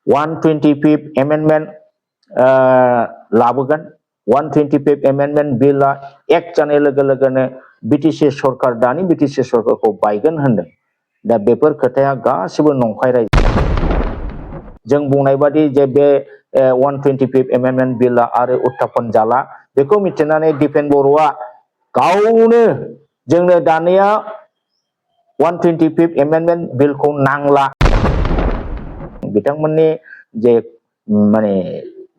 125th amendment लाबोगोन 125th amendment बिलआ act जानाय लोगो लोगोनो बिटिसि सरकार दानि बिटिसि सरकारखौ बायगोन होनदों दा बेफोर खोथाया गासिबो नंखाय रायजो जों बुंनाय बादि जे बे 125th एमेन्डमेन्ट बिलआ आरो उत्थापन जाला बेखौ मिथिनानै दिपेन बर'आ गावनो जोंनो दानिया 125th एमेन्डमेन्ट बिलखौ नांला बिथांमोननि जे माने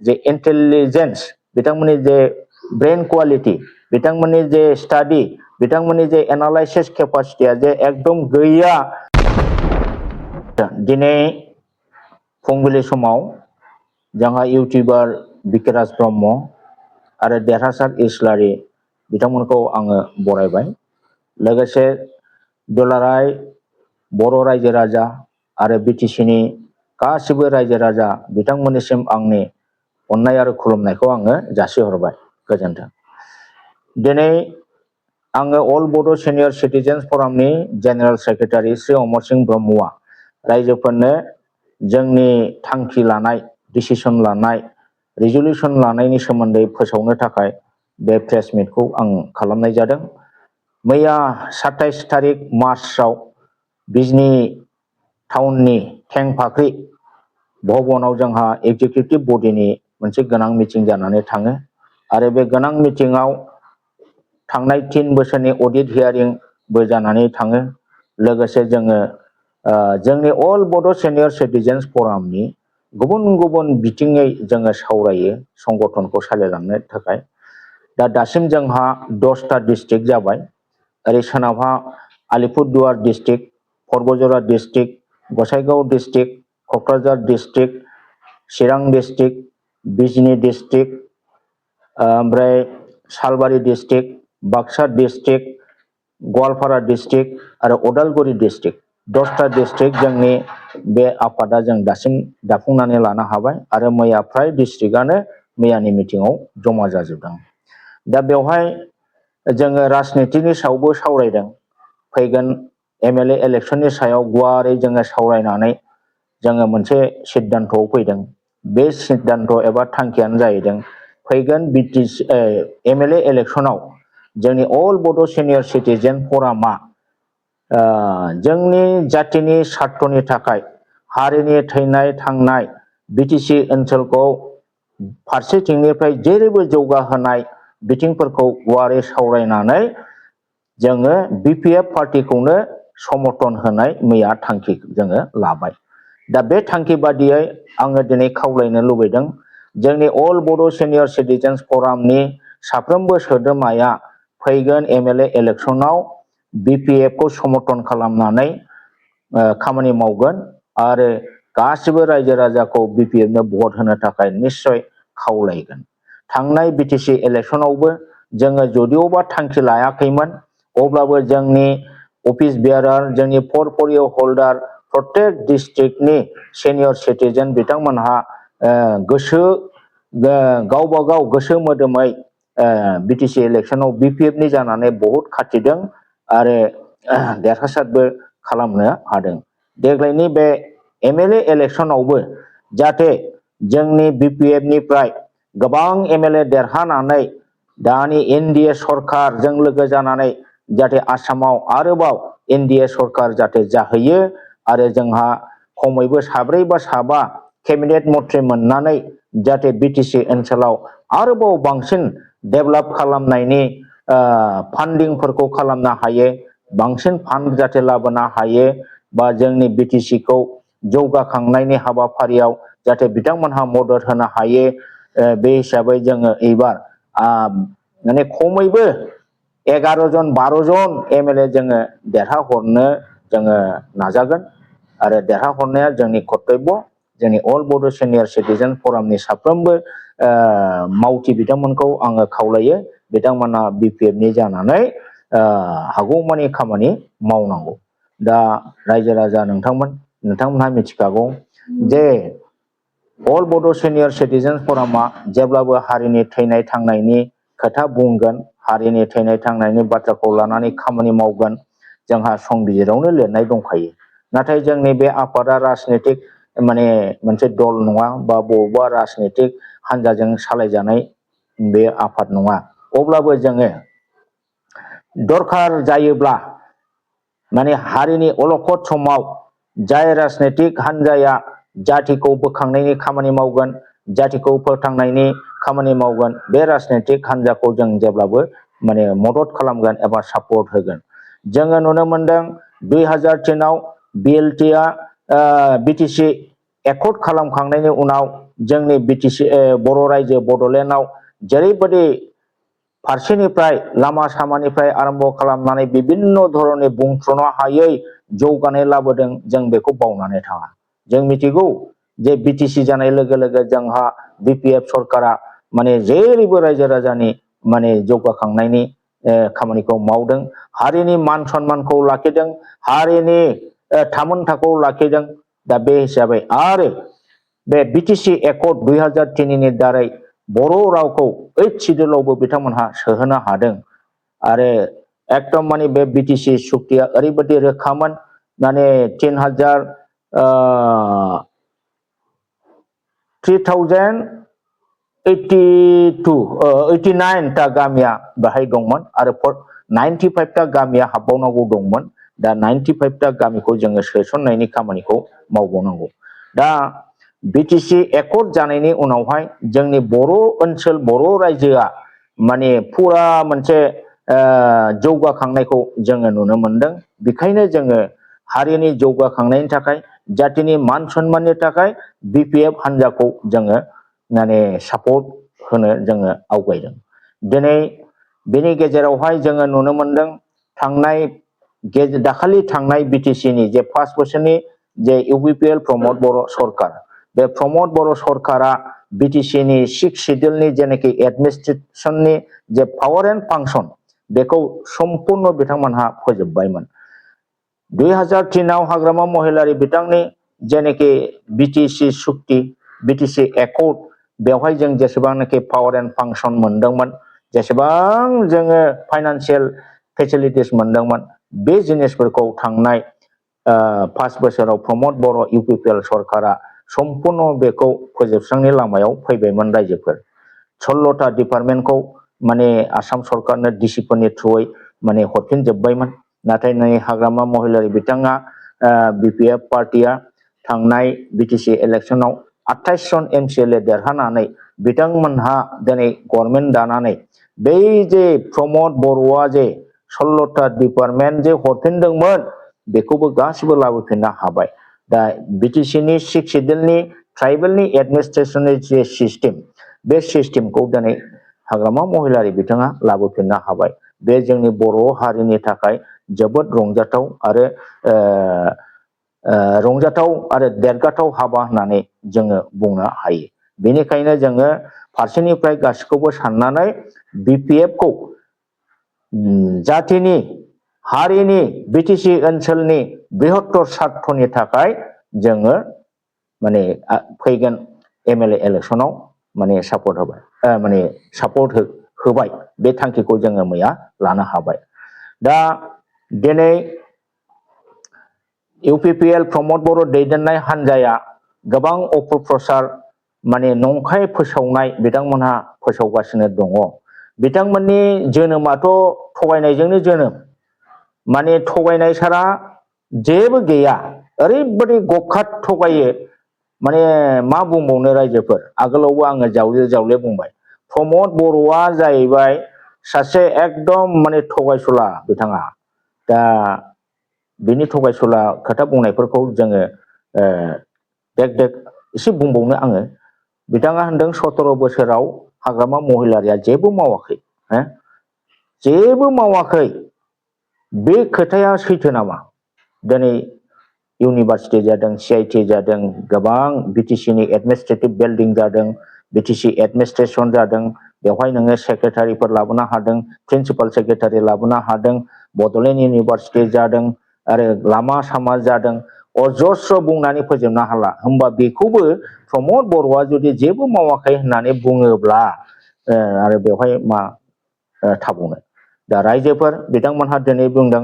जे इंटेलिजेंस बिथांमोननि जे ब्रेन क्वालिटी बिथांमोननि जे स्टाडी बिथांमोननि जे एनालाइसिस कैपेसिटीया जे एकदम गैया दिनै फुंबिलि समाव जोंहा इउटिउबार बिकिराज ब्रह्म आरो देरहासार इस्लारि बिथांमोनखौ आङो बरायबाय लोगोसे दुलाराय बर' रायजो राजा आरो बिटिसिनि गासिबो रायजो राजा बिथांमोननिसिम आंनि अननाय आरो खुलुमनायखौ आङो जासिहरबाय गोजोन्थों दिनै आङो अल बड' सिनियर सिटिजेन्स फरामनि जेनेरेल सेक्रेटारि श्री अमर सिंह ब्रह्मआ रायजोफोरनो जोंनि थांखि लानाय डिसिसन लानाय रिजल्यूशन लानायनि सोमोन्दै फोसावनो थाखाय बे प्रेस मिटखौ आं खालामनाय जादों मैया 27 तारिख मार्चआव बिजनी टाउननि थेंफाख्रि भवनाव जोंहा एग्जीक्यूटिव बडीनि मोनसे गोनां मिटिं जानानै थाङो आरो बे गोनां मिटिंआव थांनाय 3 बोसोरनि अडिट हियारिंबो जानानै थाङो लोगोसे जोङो जोंनि अल बड' सिनियर सिटिजेन्स फरामनि गुबुन गुबुन बिथिङै जोङो सावरायो संगठनखौ सालायलांनो थाखाय दा दासिम जोंहा 10टा डिस्ट्रिक्ट जाबाय ओरै सोनाबहा आलिपुरदुवार डिस्ट्रिक्ट परबजरा district Gossaigaon district Kokrajhar district Chirang district Bijni district ओमफ्राय Salbari district Baksa district Goalpara district आरो उदालगुरि डिस्ट्रिक्ट 10टा डिस्ट्रिक्ट जोंनि बे आफादा जों दासिम दाफुंनानै लानो हाबाय आरो मैया फ्राय डिस्ट्रिक्टआनो मैयानि मिटिंआव जमा जाजोबदों दा बेवहाय जोङो राजनितिनि सायावबो सावरायदों फैगोन एमएलए इलेक्शननि सायाव गुवारै जोङो सावरायनानै जोङो मोनसे सिद्धान्तआव फैदों बे सिद्धान्त एबा थांखियानो जाहैदों फैगोन एमएलए इलेक्शनाव जोंनि अल बड' सिनियर सिटिजेन फरामा जोंनि जातिनि स्वार्थनि थाखाय हारिनि थैनाय थांनाय बिटिसि ओनसोलखौ फारसेथिंनिफ्राय जेरैबो जौगाहोनाय बिथिंफोरखौ गुवारै सावरायनानै जोङो बिपिएफ पार्टीखौनो समर्थन होनाय मैया थांखि जोङो लाबाय दा बे थांखि बादियै आङो दिनै खावलायनो लुबैदों जोंनि अल बड' सिनियर सिटिजेन्स फरामनि साफ्रोमबो सोद्रोमाया फैगोन एमएलए इलेक्शनाव बिपिएफ खौ समर्थन खालामनानै खामानि मावगोन आरो गासिबो रायजो राजाखौ बिपिएफनो भट होनो थाखाय निश्चय खावलायगोन थांनाय बिटिसि इलेक्शनावबो जोङो जदिअबा थांखि लायाखैमोन अब्लाबो जोंनि अफिस बेयारार जोंनि पर्टफलिय' हल्डार प्रत्येक डिस्ट्रिक्टनि सिनियर सिटिजेन बिथांमोनहा गोसो गावबा गाव गोसो मोदोमै बिटिसि इलेक्शनाव बिपिएफनि जानानै बहुत खाथिदों आरो देरहासारबो खालामनो हादों देग्लायनि बे एमएलए इलेक्शनावबो जाहाथे जोंनि बिपिएफनिफ्राय गोबां एमएलए देरहानानै दानि एनडिए सरकारजों लोगो जानानै जाहाथे आसामाव आरोबाव एनडिए सरकार जाहाथे जाहैयो आरो जोंहा खमैबो 4 बा 5 केबिनेट मन्थ्रि मोननानै जाहाथे बिटिसि ओनसोलाव आरोबाव बांसिन डेभेलप खालामनायनि फान्डिंफोरखौ खालामनो हायो बांसिन फान्ड जाहाथे लाबोनो हायो बा जोंनि बिटिसिखौ जौगाखांनायनि हाबाफारियाव जाहाथे बिथांमोनहा मदद होनो हायो बे हिसाबै जोङो एबार माने खमैबो 11 जन 12 जन एमएलए जोङो देरहाहरनो जोङो नाजागोन आरो देरहाहरनाया जोंनि कर्तब्य जोंनि अल बड' सिनियर सिटिजेन फरामनि साफ्रोमबो मावथि बिथांमोनखौ आङो खावलायो बिथांमोना बिपिएफनि जानानै हागौमानि खामानि मावनांगौ दा रायजो राजा नोंथांमोनहा मिथिखागौ जे अल बड' सिनियर सिटिजेन फरामा जेब्लाबो हारिनि थैनाय थांनायनि खोथा बुंगोन हारिनि थैनाय थांनायनि बाथ्राखौ लानानै खामानि मावगोन जोंहा संबिजिरावनो लिरनाय दंखायो नाथाय जोंनि बे आफादा राजनितिक माने मोनसे दल नङा बा बबेबा राजनीतिक हान्जाजों सालायजानाय बे आफाद नङा। अब्लाबो जोङो दरखार जायोब्ला माने हारिनि अलखद समाव जाय राजनीतिक हान्जाया जातिखौ बोखांनायनि खामानि मावगोन, जातिखौ फोथांनायनि खामानि मावगोन, बे राजनीतिक हान्जाखौ जों जेब्लाबो माने मदद खालामगोन एबा सापर्ट होगोन। जोङो नुनो मोनदों 2003आव बिएलटिआ बिटिसि एकर्ड खालामखांनायनि उनाव जोंनि बिटिसि बर' रायजो बड'लेण्डआव जेरैबायदि फारसेनिफ्राय लामा सामानिफ्राय आरम्भ खालामनानै बिभिन्न धरननि बुंथ्रनो हायै जौगानाय लाबोदों, जों बेखौ बावनानै थाङा। जों मिथिगौ जे बिटिसि जानाय लोगो लोगो जोंहा बिपिएफ सरकारा माने जेरैबो रायजो राजानि माने जौगाखांनायनि खामानिखौ मावदों, हारिनि मान सन्मानखौ लाखिदों, हारिनि थामोनथाखौ लाखिदों। दा बे हिसाबै आरो बे बिटिसि एकर्ड 2003नि दारै बर' रावखौ 8 सिडिउलावबो बिथांमोनहा सोहोनो हादों। आरो एकदम माने बे बिटिसि सुक्तिया ओरैबायदि रोखामोन, माने 89 ता गामिया बाहाय दंमोन आरो 95 ता गामिया हाबबावनांगौ दंमोन। दा 95 ता गामिखौ जोङो सोसननायनि खामानिखौ मावबावनांगौ। दा बिटिसि एकर्ड जानायनि उनावहाय जोंनि बर' ओनसोल बर' रायजोआ माने फुरा मोनसे जौगाखांनायखौ जोङो नुनो मोनदों। बेखायनो जोङो हारिनि जौगाखांनायनि थाखाय, जातिनि मान सन्माननि थाखाय बिपिएफ हान्जाखौ जोङो माने सापर्ट होनो जोङो आवगायदों। दिनै बेनि गेजेरावहाय जोङो नुनो मोनदों दाखालि थांनाय बिटिसिनि जे 5 बोसोरनि जे इउपिपिएल प्रमद बर' सरकार, बे प्रमद बर' सरकारा बिटिसिनि 6 सिडिउलनि जेनाखि एडमिनिस्ट्रेसननि जे पावार एन्ड फांसन, बेखौ सम्पूर्ण बिथांमोनहा फोजोबबायमोन। 2003आव हाग्रामा महिलारि बिथांनि जेनाखि बिटिसि सुक्ति, बिटिसि एकर्ड, बेवहाय जों जेसेबांनाखि पावार एन्ड फांसन मोनदोंमोन, जेसेबां जोङो फाइनान्सियेल फेसिलिटिस मोनदोंमोन, बे जिनिसफोरखौ थांनाय 5 बोसोराव प्रमद बर' इउपिपिएल सरकारा सम्पूर्ण बेखौ फोजोबस्रांनि लामायाव फैबायमोन। रायजोफोर 16ता डिपार्टमेन्टखौ माने आसाम सरकारनो डिसिफोरनि थ्रुयै माने हरफिनजोब्बायमोन। नाथाय नै हाग्रामा महिलारि बिथाङा बिपिएफ पार्टिया थांनाय बिटिसि इलेक्सनाव 28 जन एमसिएलए देरहानानै बिथांमोनहा दिनै गभर्नमेन्ट दानानै बै जे प्रमद बर'आ जे 16ता डिपार्टमेन्ट जे हरफिनदोंमोन, बेखौबो गासिबो लाबोफिननो हाबाय। दा बिटिसिनि 6 सिडिउलनि ट्राइबेलनि एडमिनिस्ट्रेसननि जे सिस्टेम, बे सिस्टेमखौ दिनै हाग्रामा महिलारि बिथाङा लाबोफिननो हाबाय। बे जोंनि बर' हारिनि थाखाय जोबोद रंजाथाव आरो देरगाथाव हाबा होननानै जोङो बुंनो हायो। बेनिखायनो जोङो फारसेनिफ्राय गासिखौबो साननानै बिपिएफखौ जातिनि, हारिनि, बिटिसि ओनसोलनि बृहत्तर स्वार्थनि थाखाय जोङो माने फैगोन एमएलए इलेक्सनाव माने सापर्ट होबाय। बे थांखिखौ जोङो मैया लानो हाबाय। दा दिनै इउपिपिएल प्रमद बर' दैदेननाय हान्जाया गोबां अपप्रचार माने नंखाय फोसावनाय बिथांमोनहा फोसावगासिनो दङ। बिथांमोननि जोनोमाथ' थगायनायजोंनो जोनोम, माने थगायनाय सारा जेबो गैया। ओरैबायदि गखात थगायो, माने मा बुंबावनो रायजोफोर। आगोलावबो आङो जावले जावले बुंबाय, प्रमद बर'आ जाहैबाय सासे एकदम माने थगायसुला बिथाङा। दा बिनि थगायसुला खोथा बुंनायफोरखौ जोङो एसे बुंबावनो आङो। बिथाङा होनदों 17 बोसोराव हाग्रामा महिलारिया जेबो मावाखै। जेबो मावाखै, बे खोथाया सैथो नामा? दिनै इउनिभार्सिटि जादों, CIT जादों, गोबां बिटिसिनि एडमिनिस्ट्रेटिभ बिल्डिं जादों, बिटिसि एडमिनिस्ट्रेसन जादों। बेवहाय नोङो सेक्रेटारिफोर लाबोनो हादों, प्रिन्सिपाल सेक्रेटारि लाबोनो हादों, बड'लेण्ड इउनिभार्सिटि जादों, आरो लामा सामा जादों। अजस्र बुंनानै फोजोबनो हाला। होमबा बेखौबो प्रमद बर'आ जुदि जेबो मावाखै होननानै बुङोब्ला आरो बेवहाय मा थाबावनो। दा रायजोफोर बिथांमोनहा दिनै बुंदों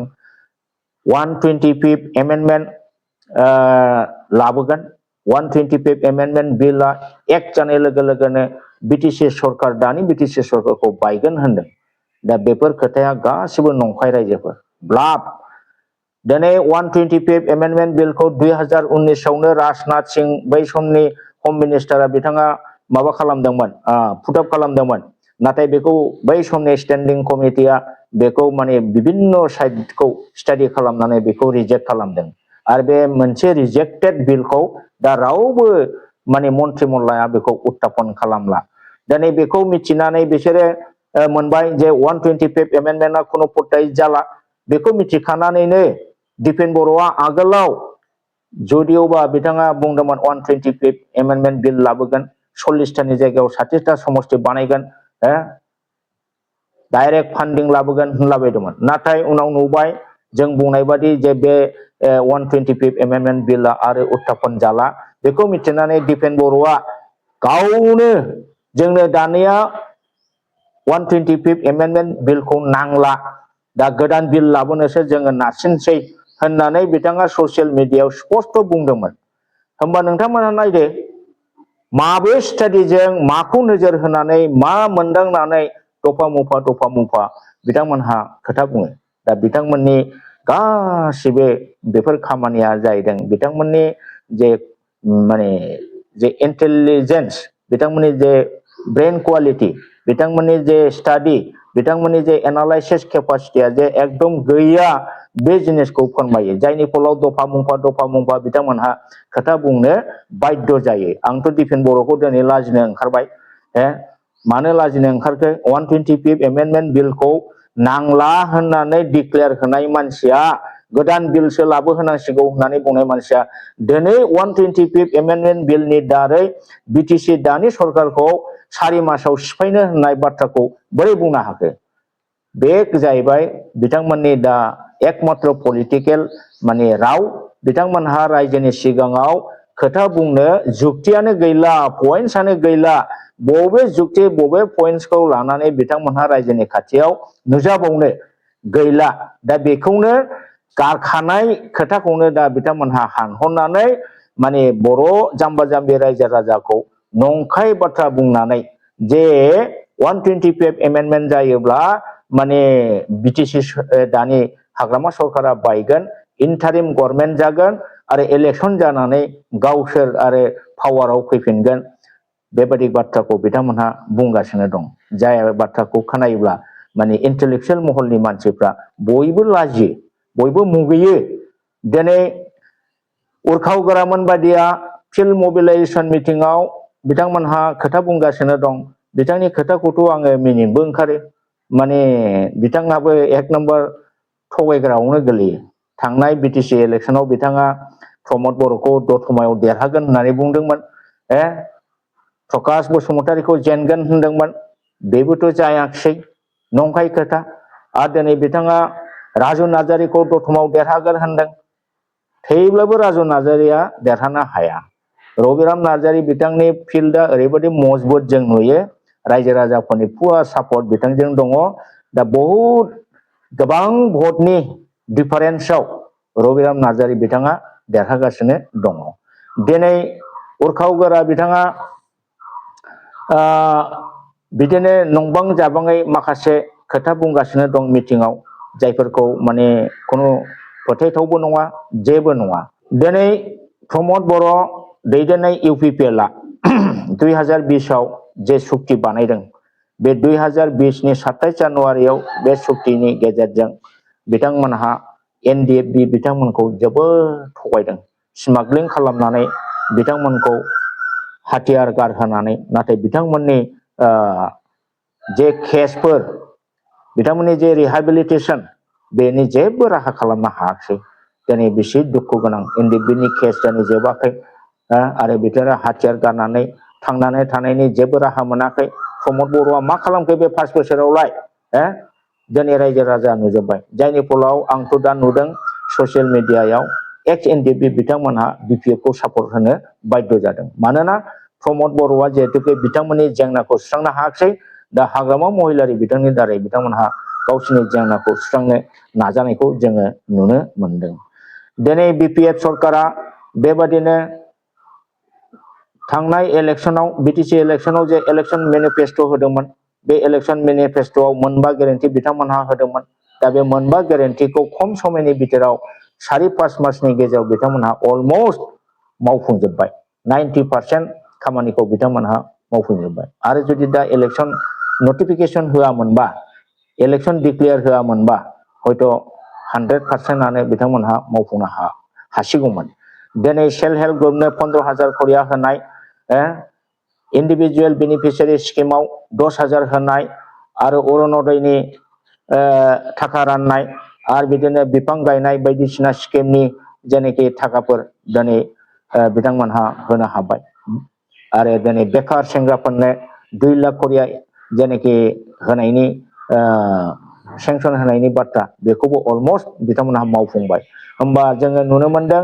125 एमेन्डमेन्ट लाबोगोन। 125 एमेन्डमेन्ट बिलआ एक्ट जानाय लोगो लोगोनो बिटिसि सरकार दानि बिटिसि सरकारखौ बायगोन होनदों। दा बेफोर खोथाया गासिबो नंखाय रायजोफोर ब्लाफ। दिनै 125 एमेन्डमेन्ट बिलखौ 2019 आवनो राजनाथ सिंह बै समनि हम मिनिस्टारा बिथाङा माबा खालामदोंमोन, पुटआप खालामदोंमोन। नाथाय बेखौ बै समनि स्टेन्डिं कमिटिया बेखौ माने बिभिन्न साइडखौ स्टाडि खालामनानै बेखौ रिजेक्ट खालामदों। आरो बे मोनसे रिजेक्टेड बिलखौ दा रावबो माने मन्त्रिमन्डलआ बेखौ उत्थापन खालामला। दिनै बेखौ मिथिनानै बिसोरो मोनबाय जे 125 एमेन्डमेन्टआ खुनु पट्टायै जाला। बेखौ मिथिखानानैनो दिपेन बर'आ आगोलाव जदिअबा बिथाङा बुंदोंमोन 125 एमेन्डमेन्ट बिल लाबोगोन, 40टानि जायगायाव 60टा समष्टि बानायगोन, डाइरेक्ट फान्डिं लाबोगोन होनलाबायदोंमोन। नाथाय उनाव नुबाय जों बुंनाय बादि जे बे 125 एमेन्डमेन्ट बिलआ आरो उत्थापन जाला। बेखौ मिथिनानै दिपेन बर'आ गावनो जोंनो दानिया 125 एमेन्डमेन्ट बिलखौ नांला, दा गोदान बिल लाबोनोसो जोङो नारसिनसै होननानै बिथाङा ससियेल मिडियायाव स्पष्ट बुंदोंमोन। होमबा नोंथांमोना नायदो माबे स्टाडिजों माखौ नोजोर होनानै मा मोनदांनानै दफा मुफा बिथांमोनहा खोथा बुङो। दा बिथांमोननि गासिबो बेफोर खामानिया जाहैदों बिथांमोननि जे माने जे इन्टेलिजेन्स, बिथांमोननि जे ब्रेन क्वालिटि, बिथांमोननि जे स्टाडि, बिथांमोननि जे एनालाइसिस केपासिटिया जे एकदम गैया, बे जिनिसखौ फोरमायो। जायनि फलाव दफा मुंफा बिथांमोनहा खोथा बुंनो बाध्य जायो। आंथ' दिपेन बर'खौ दिनै लाजिनो ओंखारबाय। मानो लाजिनो ओंखारखो? 125 एमेन्डमेन्ट बिलखौ नांला होननानै डिक्लेयार होनाय मानसिया, गोदान बिलसो लाबोहोनांसिगौ होननानै बुंनाय मानसिया दिनै 125 एमेन्डमेन्ट बिलनि दारै बिटिसि दानि सरकारखौ 4 मासाव सिफायनो होननाय बाथ्राखौ बोरै बुंनो हाखो? बे जाहैबाय बिथांमोननि दा एकमात्र पलिटिकेल माने राव। बिथांमोनहा रायजोनि सिगाङाव खोथा बुंनो जुक्तियानो गैला, पइन्टसानो गैला। बबे जुक्ति बबे पइन्टसखौ लानानै बिथांमोनहा रायजोनि खाथियाव नुजाबावनो गैला। दा बेखौनो गारखानाय खोथाखौनो दा बिथांमोनहा हानहरनानै माने बर' जाम्बा जाम्बि रायजो राजाखौ नंखाय बाथ्रा बुंनानै जे 125 एमेन्डमेन्ट जायोब्ला माने बिटिसि दानि हाग्रामा सरकारा बायगोन, इन्टारिम गभर्नमेन्ट जागोन आरो इलेक्सन जानानै गावसोर आरो पावाराव फैफिनगोन। बेबायदि बाथ्राखौ बिथांमोनहा बुंगासिनो दं। जाय बाथ्राखौ खोनायोब्ला माने इन्टेलेक्सुयेल महलनि मानसिफ्रा बयबो लाजियो, बयबो मुगैयो। दिनै उर्खाव गोरामोन बादिया फिल्ड मबिलाइजेसन मिटिंआव बिथांमोनहा खोथा बुंगासिनो दं। बिथांनि खोथाखौथ' आङो मिनिनोबो ओंखारो। माने बिथाङाबो एक नम्बर थगायग्रायावनो गोलैयो। थांनाय बिटिसि इलेक्सनाव बिथाङा प्रमद बर'खौ दतमायाव देरहागोन होननानै बुंदोंमोन। प्रकाश बसुमतारीखौ जेनगोन होनदोंमोन, बेबोथ' जायाखिसै, नंखाय खोथा। आरो दिनै बिथाङा राजु नार्जारीखौ दतमायाव देरहागोन होनदों, थैब्लाबो राजु नार्जारीया देरहानो हाया। रबिराम नार्जारी बिथांनि फिल्डआ ओरैबायदि मजबुत जों नुयो, रायजो राजाफोरनि फुरा सापर्ट बिथांजों दङ। दा बहुद गोबां भटनि डिफारेन्सआव रबिराम नार्जारी बिथाङा देरहागासिनो दङ। दिनै उर्खाव गोरा बिथाङा बिदिनो नंबां जाबाङै माखासे खोथा बुंगासिनो दं मिटिंआव, जायफोरखौ माने खुनु फोथायथावबो नङा, जेबो नङा। दिनै प्रमद बर' दैदेननाय इउपिपिएलआ 2020 आव जे सुक्ति बानायदों, बे 2020नि 27 जानुवारियाव बे सुक्तिनि गेजेरजों बिथांमोनहा एनडिएफबि बिथांमोनखौ जोबोद थगायदों, स्मागलिं खालामनानै बिथांमोनखौ हाथियार गारहोनानै। नाथाय बिथांमोननि जे केसफोर, बिथांमोननि जे रिहेबिलिटेसन, बेनि जेबो राहा खालामनो हायाखिसै। दिनै बेसे दुखु गोनां, एनडिएफबिनि केस दिनै जोबाखै आरो बिथाङा हाथियार गारनानै थांनानै थानायनि जेबो राहा मोनाखै। प्रमद बर'आ मा खालामखो बे 5 बोसोरावलाय? दिनै रायजो राजा नुजोब्बाय। जायनि फलाव आंथ' दा नुदों ससियेल मिडियायाव एक्स एनडिएफबि बिथांमोनहा बिपिएफखौ सापर्ट होनो बाध्य जादों। मानोना प्रमद बर'आ जिहेतु बिथांमोननि जेंनाखौ सुस्रांनो हायाखिसै, दा हाग्रामा महिलारि बिथांनि दारै बिथांमोनहा गावसिनि जेंनाखौ सुस्रांनो नाजानायखौ जोङो नुनो मोनदों। दिनै बिपिएफ सरकारा बेबादिनो थांनाय इलेक्शनाव बिटिसि इलेक्शनाव जे इलेक्शन मेनिफेस्टो होदोंमोन बे इलेक्शन मेनिफेस्टोआव मोनबा गेरेन्टि बिथांमोनहा होदोंमोन दा बे मोनबा गेरेन्टिखौ खम समनि बिथोराव 4-5 मासनि गेजेराव बिथांमोनहा अलमोस्ट मावफुंजोबबाय 90% खामानिखौ बिथांमोनहा मावफुंजोबबाय आरो जुदि दा इलेक्शन नटिफिकेशन होआमोनबा इलेक्शन डिक्लेयार होआमोनबा हयथ' 100% आनो बिथांमोनहा मावफुंनो हासिगौमोन दिनै सेल्फ हेल्प ग्रुपनो 15,000 करिया होनाय इन्डिभिजुअल बेनिफिसियारि स्किमाव 10,000 होनाय आरो अरुणोदयनि थाखा राननाय आरो बिदिनो बिफां गायनाय बायदिसिना स्किमनि जेनेखि थाखाफोर दिनै बिथांमोनहा होनो हाबाय आरो दिनै बेकार सेंग्राफोरनो 2 लाख करिया जेनेखि होनायनि सेंसन होनायनि बाथ्रा बेखौबो अलमोस्ट बिथांमोनहा मावफुंबाय होमबा जोङो नुनो मोनदों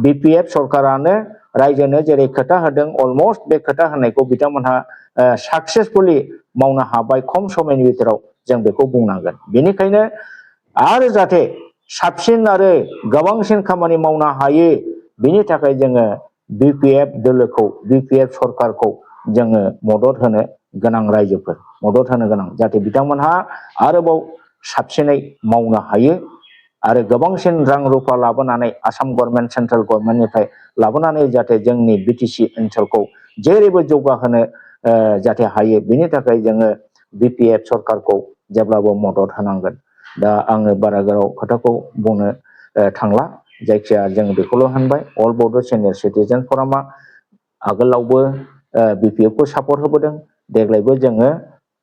बिपिएफ सरकारानो रायजोनो जेरै खोथा होदों अलमोस्ट बे खोथा होनायखौ बिथांमोनहा सक्सेसफुली मावनो हाबाय खम समनि बिथोराव जों बेखौ बुंनांगोन बेनिखायनो आरो जाहाथे साबसिन आरो गोबांसिन खामानि मावनो हायो बिनि थाखाय जोङो बिपिएफ दोलोखौ बिपिएफ सरकारखौ जोङो मदद होनो गोनां रायजोफोर मदद होनो गोनां जाहाथे बिथांमोनहा आरोबाव साबसिनै मावनो हायो आरो गोबांसिन रां रुफा लाबोनानै आसाम गभर्नमेन्ट सेन्ट्रेल गभर्नमेन्टनिफ्राय लाबोनानै जाहाथे जोंनि बिटिसि ओनसोलखौ जेरैबो जौगाहोनो जाहाथे हायो बिनि थाखाय जोङो बिपिएफ सरकारखौ जेब्लाबो मदद होनांगोन दा आङो बारा गोलाव खोथाखौ बुंनो थांला जायखिया जों बेखौल' होनबाय अल बड' सिनियर सिटिजेन फरामा आगोलावबो बिपिएफखौ सापर्ट होबोदों देग्लायबो जोङो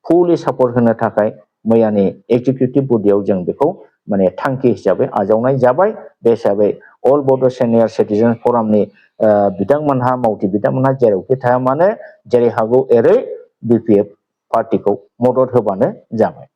फुलि सापर्ट होनो थाखाय मैयानि एक्जिकिउटिभ बडियाव जों बेखौ माने थांखि हिसाबै आजावनाय जाबाय बे हिसाबै अल बड' सिनियर सिटिजेन फरामनि बिथांमोनहा मावथि बिथांमोनहा जेरावखि थाया मानो जेरै हागौ एरै बिपिएफ पार्टिखौ मदद होबानो जाबाय।